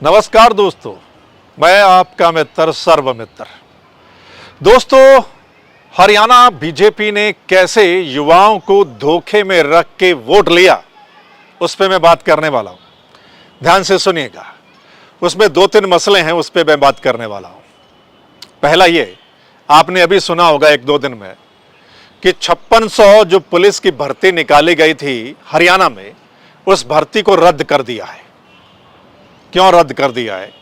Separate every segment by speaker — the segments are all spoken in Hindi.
Speaker 1: नमस्कार दोस्तों, मैं आपका मित्र सर्वमित्र। दोस्तों, हरियाणा बीजेपी ने कैसे युवाओं को धोखे में रख के वोट लिया, उस पर मैं बात करने वाला हूं। ध्यान से सुनिएगा, उसमें 2-3 मसले हैं, उस पर मैं बात करने वाला हूं। पहला ये, आपने अभी सुना होगा 1-2 दिन में कि 5600 जो पुलिस की भर्ती निकाली गई थी हरियाणा में, उस भर्ती को रद्द कर दिया है। क्यों रद्द कर दिया है?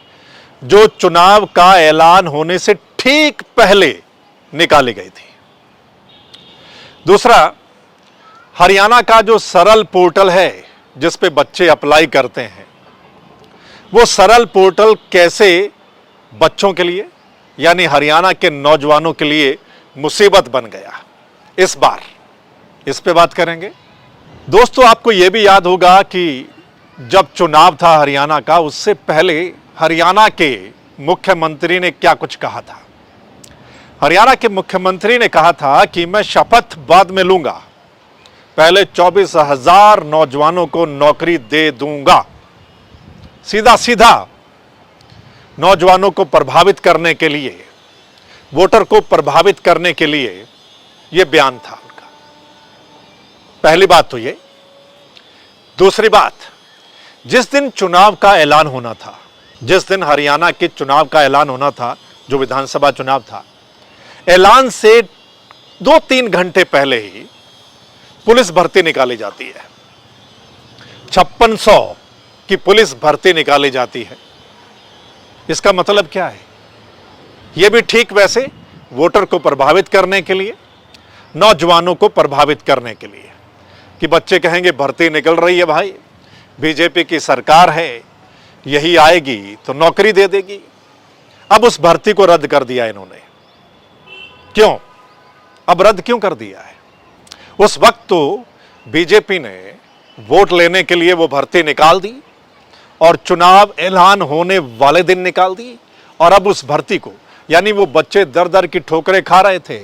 Speaker 1: जो चुनाव का ऐलान होने से ठीक पहले निकाली गई थी। दूसरा, हरियाणा का जो सरल पोर्टल है जिस पे बच्चे अप्लाई करते हैं, वो सरल पोर्टल कैसे बच्चों के लिए यानी हरियाणा के नौजवानों के लिए मुसीबत बन गया, इस बार इस पे बात करेंगे। दोस्तों, आपको यह भी याद होगा कि जब चुनाव था हरियाणा का, उससे पहले हरियाणा के मुख्यमंत्री ने क्या कुछ कहा था। हरियाणा के मुख्यमंत्री ने कहा था कि मैं शपथ बाद में लूंगा, पहले 24,000 नौजवानों को नौकरी दे दूंगा। सीधा सीधा नौजवानों को प्रभावित करने के लिए, वोटर को प्रभावित करने के लिए यह बयान था उनका। पहली बात तो ये। दूसरी बात, जिस दिन चुनाव का ऐलान होना था, जिस दिन हरियाणा के चुनाव का ऐलान होना था, जो विधानसभा चुनाव था, ऐलान से 2-3 घंटे पहले ही पुलिस भर्ती निकाली जाती है। 5600 की पुलिस भर्ती निकाली जाती है। इसका मतलब क्या है? यह भी ठीक वैसे वोटर को प्रभावित करने के लिए, नौजवानों को प्रभावित करने के लिए, कि बच्चे कहेंगे भर्ती निकल रही है भाई, बीजेपी की सरकार है, यही आएगी तो नौकरी दे देगी। अब उस भर्ती को रद्द कर दिया इन्होंने। क्यों? अब रद्द क्यों कर दिया है? उस वक्त तो बीजेपी ने वोट लेने के लिए वो भर्ती निकाल दी और चुनाव ऐलान होने वाले दिन निकाल दी, और अब उस भर्ती को, यानी वो बच्चे दर दर की ठोकरें खा रहे थे,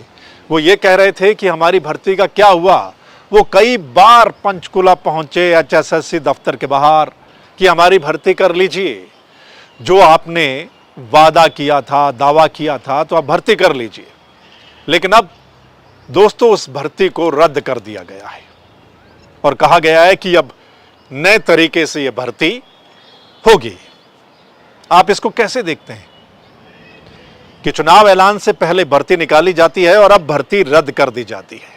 Speaker 1: वो ये कह रहे थे कि हमारी भर्ती का क्या हुआ। वो कई बार पंचकुला पहुंचे एचएसएससी दफ्तर के बाहर कि हमारी भर्ती कर लीजिए, जो आपने वादा किया था, दावा किया था, तो आप भर्ती कर लीजिए। लेकिन अब दोस्तों, उस भर्ती को रद्द कर दिया गया है और कहा गया है कि अब नए तरीके से यह भर्ती होगी। आप इसको कैसे देखते हैं कि चुनाव ऐलान से पहले भर्ती निकाली जाती है और अब भर्ती रद्द कर दी जाती है?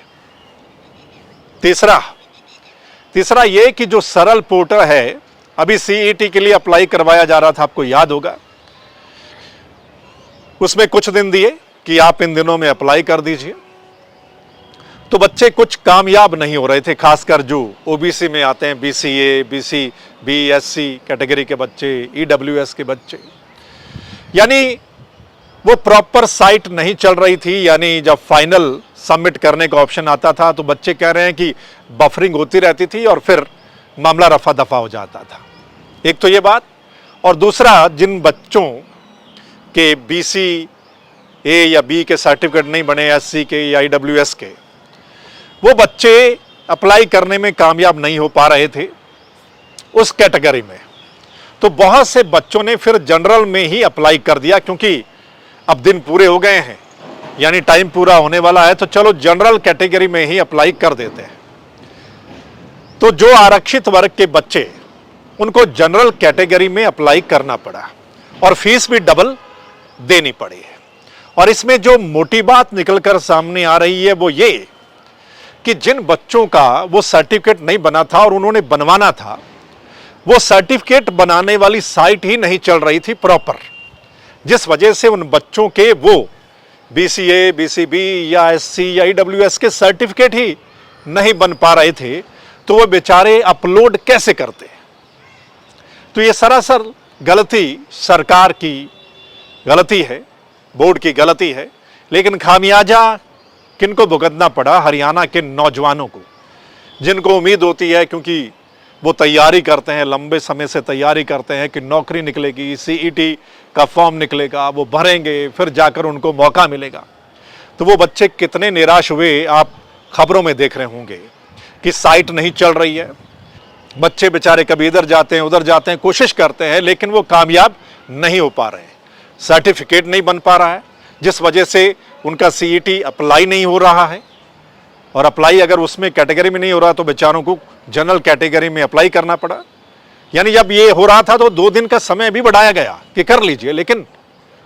Speaker 1: तीसरा यह कि जो सरल पोर्टल है, अभी सीईटी के लिए अप्लाई करवाया जा रहा था, आपको याद होगा, उसमें कुछ दिन दिए कि आप इन दिनों में अप्लाई कर दीजिए। तो बच्चे कुछ कामयाब नहीं हो रहे थे, खासकर जो ओबीसी में आते हैं, बीसीए, बीसीबी, एससी कैटेगरी के बच्चे, ईडब्ल्यूएस के बच्चे, यानी वो प्रॉपर साइट नहीं चल रही थी। यानी जब फाइनल सबमिट करने का ऑप्शन आता था तो बच्चे कह रहे हैं कि बफरिंग होती रहती थी और फिर मामला रफा दफा हो जाता था। एक तो ये बात, और दूसरा, जिन बच्चों के बीसी ए या बी के सर्टिफिकेट नहीं बने, एससी के या ईडब्ल्यूएस के, वो बच्चे अप्लाई करने में कामयाब नहीं हो पा रहे थे उस कैटेगरी में। तो बहुत से बच्चों ने फिर जनरल में ही अप्लाई कर दिया, क्योंकि अब दिन पूरे हो गए हैं, यानी टाइम पूरा होने वाला है, तो चलो जनरल कैटेगरी में ही अप्लाई कर देते हैं। तो जो आरक्षित वर्ग के बच्चे, उनको जनरल कैटेगरी में अप्लाई करना पड़ा और फीस भी डबल देनी पड़ी है। और इसमें जो मोटी बात निकलकर सामने आ रही है वो ये कि जिन बच्चों का वो सर्टिफिकेट नहीं बना था और उन्होंने बनवाना था, वो सर्टिफिकेट बनाने वाली साइट ही नहीं चल रही थी प्रॉपर, जिस वजह से उन बच्चों के वो बीसीए, बीसीबी या एससी या ईडब्ल्यूएस के सर्टिफिकेट ही नहीं बन पा रहे थे। तो वो बेचारे अपलोड कैसे करते? तो ये सरासर गलती सरकार की गलती है, बोर्ड की गलती है। लेकिन खामियाजा किनको भुगतना पड़ा? हरियाणा के नौजवानों को, जिनको उम्मीद होती है, क्योंकि वो तैयारी करते हैं, लंबे समय से तैयारी करते हैं कि नौकरी निकलेगी, सीईटी का फॉर्म निकलेगा, वो भरेंगे, फिर जाकर उनको मौका मिलेगा। तो वो बच्चे कितने निराश हुए, आप खबरों में देख रहे होंगे कि साइट नहीं चल रही है, बच्चे बेचारे कभी इधर जाते हैं उधर जाते हैं, कोशिश करते हैं, लेकिन वो कामयाब नहीं हो पा रहे हैं। सर्टिफिकेट नहीं बन पा रहा है, जिस वजह से उनका सीईटी अप्लाई नहीं हो रहा है। और अप्लाई अगर उसमें कैटेगरी में नहीं हो रहा तो बेचारों को जनरल कैटेगरी में अप्लाई करना पड़ा। यानी जब ये हो रहा था तो 2 दिन का समय भी बढ़ाया गया कि कर लीजिए, लेकिन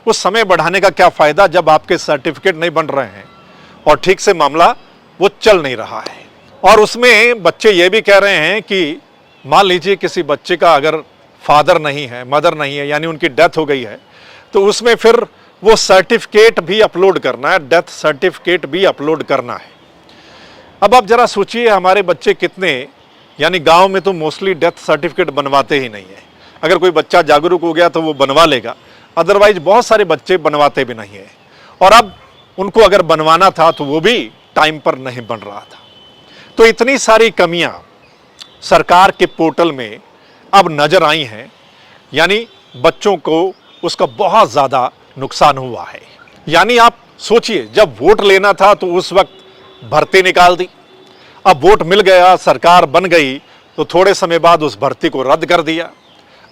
Speaker 1: उस समय बढ़ाने का क्या फायदा जब आपके सर्टिफिकेट नहीं बन रहे हैं और ठीक से मामला वो चल नहीं रहा है। और उसमें बच्चे ये भी कह रहे हैं कि मान लीजिए किसी बच्चे का अगर फादर नहीं है, मदर नहीं है, यानी उनकी डेथ हो गई है, तो उसमें फिर वो सर्टिफिकेट भी अपलोड करना है, डेथ सर्टिफिकेट भी अपलोड करना है। अब आप जरा सोचिए हमारे बच्चे कितने, यानी गांव में तो मोस्टली डेथ सर्टिफिकेट बनवाते ही नहीं है। अगर कोई बच्चा जागरूक हो गया तो वो बनवा लेगा, अदरवाइज बहुत सारे बच्चे बनवाते भी नहीं है। और अब उनको अगर बनवाना था तो वो भी टाइम पर नहीं बन रहा था। तो इतनी सारी कमियां सरकार के पोर्टल में अब नजर आई हैं, यानी बच्चों को उसका बहुत ज़्यादा नुकसान हुआ है। यानी आप सोचिए, जब वोट लेना था तो उस वक्त भर्ती निकाल दी, अब वोट मिल गया, सरकार बन गई, तो थोड़े समय बाद उस भर्ती को रद्द कर दिया।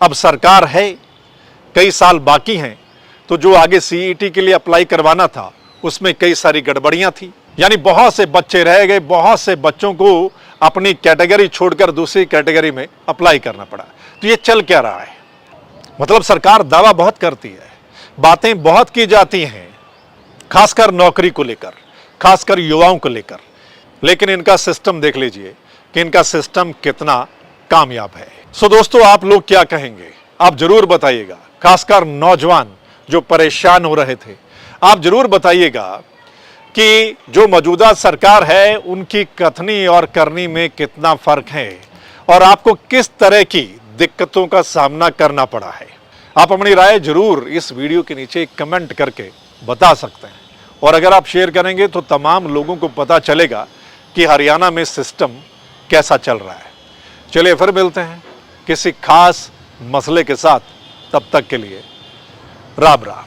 Speaker 1: अब सरकार है, कई साल बाकी हैं, तो जो आगे सीईटी के लिए अप्लाई करवाना था उसमें कई सारी गड़बड़ियां थी। यानी बहुत से बच्चे रह गए, बहुत से बच्चों को अपनी कैटेगरी छोड़कर दूसरी कैटेगरी में अप्लाई करना पड़ा। तो ये चल क्या रहा है? मतलब सरकार दावा बहुत करती है, बातें बहुत की जाती हैं, खासकर नौकरी को लेकर, खासकर युवाओं को लेकर, लेकिन इनका सिस्टम देख लीजिए कि इनका सिस्टम कितना कामयाब है। सो दोस्तों, आप लोग क्या कहेंगे? आप जरूर बताइएगा, खासकर नौजवान जो परेशान हो रहे थे, आप जरूर बताइएगा कि जो मौजूदा सरकार है उनकी कथनी और करनी में कितना फर्क है और आपको किस तरह की दिक्कतों का सामना करना पड़ा है। आप अपनी राय जरूर इस वीडियो के नीचे कमेंट करके बता सकते हैं, और अगर आप शेयर करेंगे तो तमाम लोगों को पता चलेगा कि हरियाणा में सिस्टम कैसा चल रहा है। चलिए फिर मिलते हैं किसी खास मसले के साथ, तब तक के लिए राम राम।